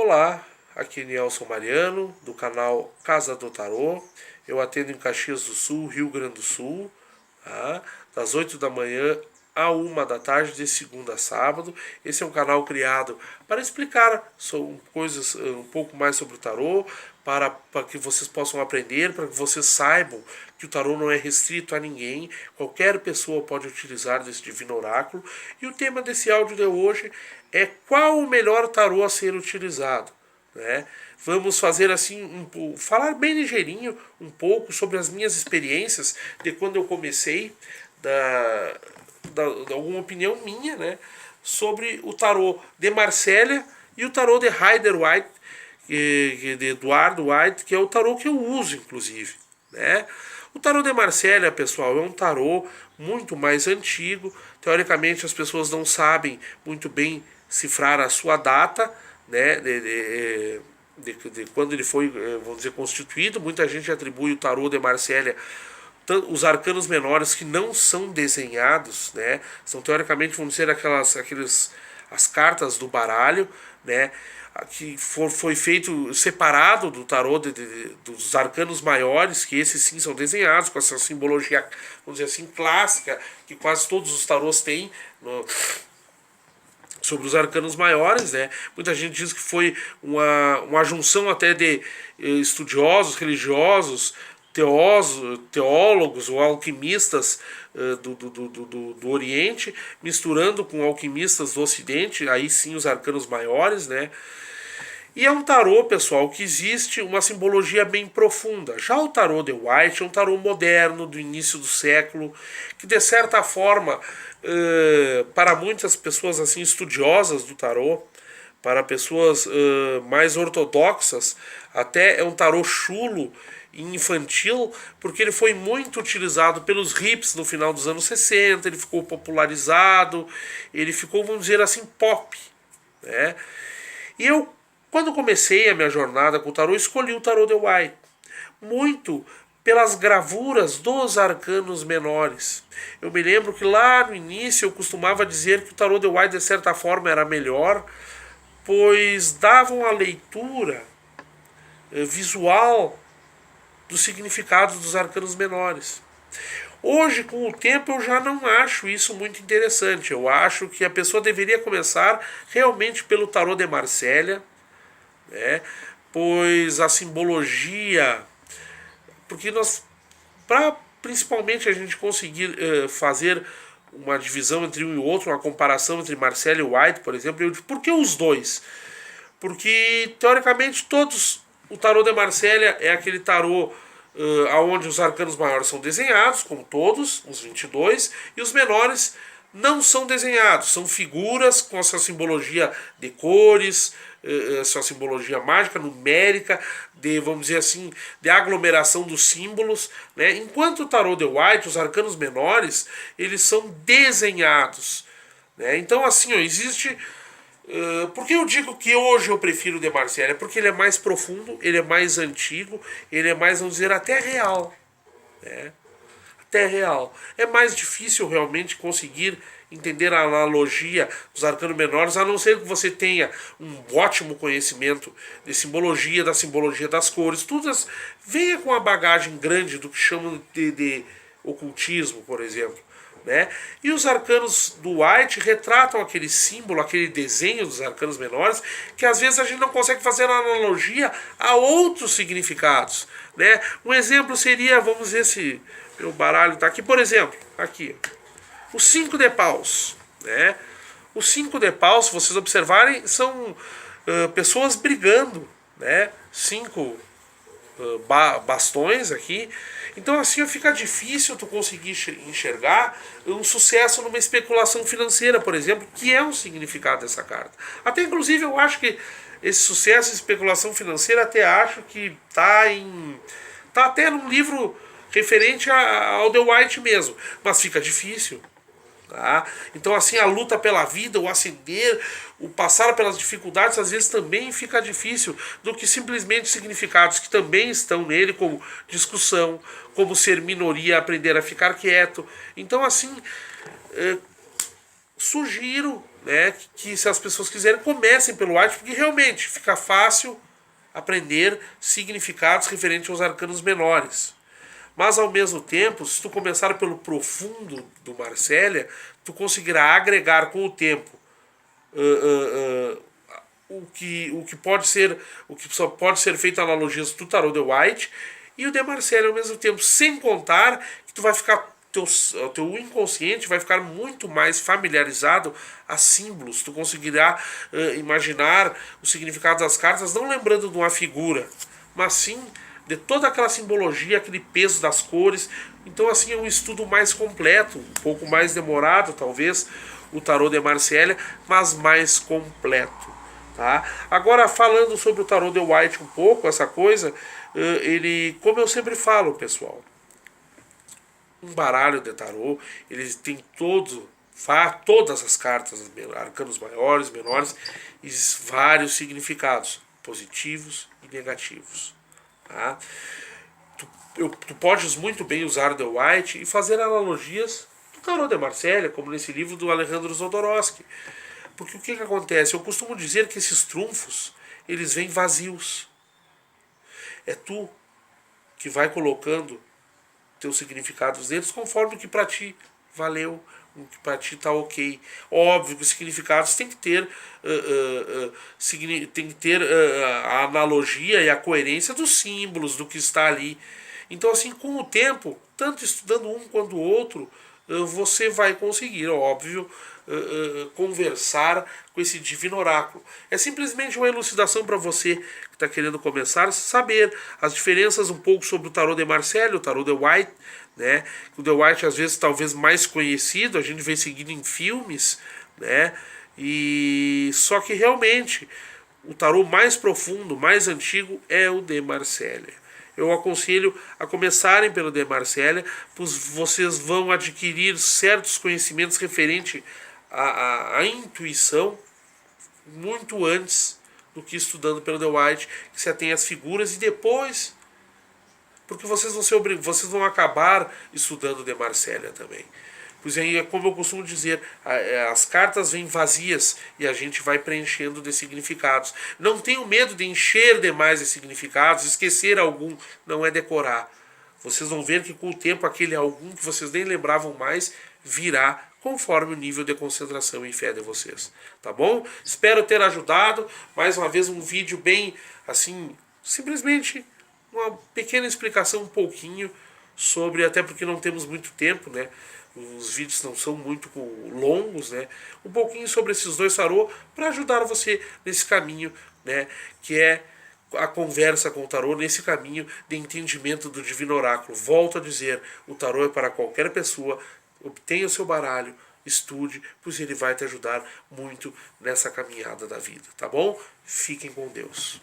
Olá, aqui é Nelson Mariano, do canal Casa do Tarô. Eu atendo em Caxias do Sul, Rio Grande do Sul, tá? Das 8 da manhã à 1 da tarde, de segunda a sábado. Esse é um canal criado para explicar coisas um pouco mais sobre o tarô, para que vocês possam aprender, para que vocês saibam que o tarô não é restrito a ninguém, qualquer pessoa pode utilizar desse divino oráculo. E o tema desse áudio de hoje é qual o melhor tarô a ser utilizado, né? Vamos fazer assim, falar bem ligeirinho um pouco sobre as minhas experiências de quando eu comecei, da alguma opinião minha, né, sobre o tarô de Marsella e o tarô de Rider-Waite, de Eduardo White, que é o tarô que eu uso, inclusive, né? O tarô de Marsella, pessoal, é um tarô muito mais antigo. Teoricamente, as pessoas não sabem muito bem cifrar a sua data, né, de quando ele foi, vamos dizer, constituído. Muita gente atribui o tarô de Marsella, os arcanos menores que não são desenhados, né, são teoricamente, vamos dizer, as cartas do baralho, né, que foi feito separado do tarô dos arcanos maiores, que esses sim são desenhados com essa simbologia, vamos dizer assim, clássica, que quase todos os tarôs têm sobre os arcanos maiores, né? Muita gente diz que foi uma junção até de estudiosos, religiosos, teólogos ou alquimistas do Oriente, misturando com alquimistas do Ocidente, aí sim os arcanos maiores, né? E é um tarô, pessoal, que existe uma simbologia bem profunda. Já o tarô de White é um tarô moderno, do início do século, que de certa forma, para muitas pessoas assim estudiosas do tarô, para pessoas mais ortodoxas, até é um tarô chulo e infantil, porque ele foi muito utilizado pelos hips no final dos anos 60, ele ficou popularizado, ele ficou, vamos dizer assim, pop, né? E eu, quando comecei a minha jornada com o tarô, escolhi o tarô de White, muito pelas gravuras dos arcanos menores. Eu me lembro que lá no início eu costumava dizer que o tarô de White, de certa forma, era melhor, pois davam a leitura visual dos significados dos arcanos menores. Hoje, com o tempo, eu já não acho isso muito interessante. Eu acho que a pessoa deveria começar realmente pelo tarô de Marsella, né? Pois a simbologia, porque para principalmente a gente conseguir fazer uma divisão entre um e outro, uma comparação entre Marsella e White, por exemplo, por que os dois? Porque teoricamente o tarô de Marsella é aquele tarô onde os arcanos maiores são desenhados, como todos, os 22, e os menores não são desenhados, são figuras com essa simbologia de cores, essa simbologia mágica, numérica, vamos dizer assim, de aglomeração dos símbolos, né? Enquanto o tarô de White, os arcanos menores, eles são desenhados, né? Então, assim, ó, existe... por que eu digo que hoje eu prefiro o de Marsella? Porque ele é mais profundo, ele é mais antigo, ele é mais, vamos dizer, até real, né? Até real. É mais difícil realmente conseguir entender a analogia dos arcanos menores, a não ser que você tenha um ótimo conhecimento de simbologia, da simbologia das cores, tudo venha com uma bagagem grande do que chamam de ocultismo, por exemplo, né? E os arcanos do White retratam aquele símbolo, aquele desenho dos arcanos menores, que às vezes a gente não consegue fazer analogia a outros significados, né? Um exemplo seria, vamos ver se meu baralho está aqui, por exemplo, aqui, o 5 de paus, né? O 5 de paus, se vocês observarem, são pessoas brigando, né? 5 bastões aqui. Então assim fica difícil tu conseguir enxergar um sucesso numa especulação financeira, por exemplo, que é um significado dessa carta. Até inclusive eu acho que esse sucesso em especulação financeira, até acho que tá até num livro referente ao The White mesmo, mas fica difícil. Tá? Então assim, a luta pela vida, o ascender, o passar pelas dificuldades, às vezes também fica difícil, do que simplesmente significados que também estão nele, como discussão, como ser minoria, aprender a ficar quieto. Então assim, sugiro, né, que se as pessoas quiserem, comecem pelo White, porque realmente fica fácil aprender significados referentes aos arcanos menores. Mas ao mesmo tempo, se tu começar pelo profundo do Marselha, tu conseguirá agregar com o tempo o que pode ser, o que só pode ser feito analogias do tarô de White e o de Marselha ao mesmo tempo, sem contar que tu vai ficar teu inconsciente vai ficar muito mais familiarizado a símbolos. Tu conseguirá imaginar o significado das cartas, não lembrando de uma figura, mas sim de toda aquela simbologia, aquele peso das cores. Então assim é um estudo mais completo, um pouco mais demorado talvez, o tarô de Marselha, mas mais completo. Tá? Agora falando sobre o tarô de White um pouco, essa coisa, ele, como eu sempre falo, pessoal, um baralho de tarô, ele tem todas as cartas, arcanos maiores, menores, e vários significados, positivos e negativos. Tá? Tu podes muito bem usar o The White e fazer analogias do tarô de Marselha, como nesse livro do Alejandro Jodorowsky. Porque o que acontece? Eu costumo dizer que esses trunfos, eles vêm vazios. É tu que vai colocando teus significados deles conforme o que para ti valeu, o que para ti tá ok. Óbvio que os significados tem que ter a analogia e a coerência dos símbolos, do que está ali. Então assim, com o tempo, tanto estudando um quanto o outro, você vai conseguir, óbvio, conversar com esse divino oráculo. É simplesmente uma elucidação para você que está querendo começar, saber as diferenças um pouco sobre o tarô de Marselha, o tarô de White, né? O de White às vezes talvez mais conhecido, a gente vem seguindo em filmes, né? E só que realmente o tarô mais profundo, mais antigo é o de Marselha. Eu aconselho a começarem pelo de Marselha, pois vocês vão adquirir certos conhecimentos referentes à intuição muito antes do que estudando pelo The White, que você tem as figuras e depois, porque vocês vão acabar estudando de Marselha também. Pois aí, como eu costumo dizer, as cartas vêm vazias e a gente vai preenchendo de significados. Não tenham medo de encher demais de significados, esquecer algum, não é decorar. Vocês vão ver que com o tempo aquele algum que vocês nem lembravam mais virá conforme o nível de concentração e fé de vocês. Tá bom? Espero ter ajudado. Mais uma vez um vídeo bem assim, simplesmente uma pequena explicação um pouquinho sobre, até porque não temos muito tempo, né? Os vídeos não são muito longos, né? Um pouquinho sobre esses dois tarô para ajudar você nesse caminho, né? Que é a conversa com o tarô, nesse caminho de entendimento do divino oráculo. Volto a dizer, o tarô é para qualquer pessoa. Obtenha o seu baralho, estude, pois ele vai te ajudar muito nessa caminhada da vida, tá bom? Fiquem com Deus.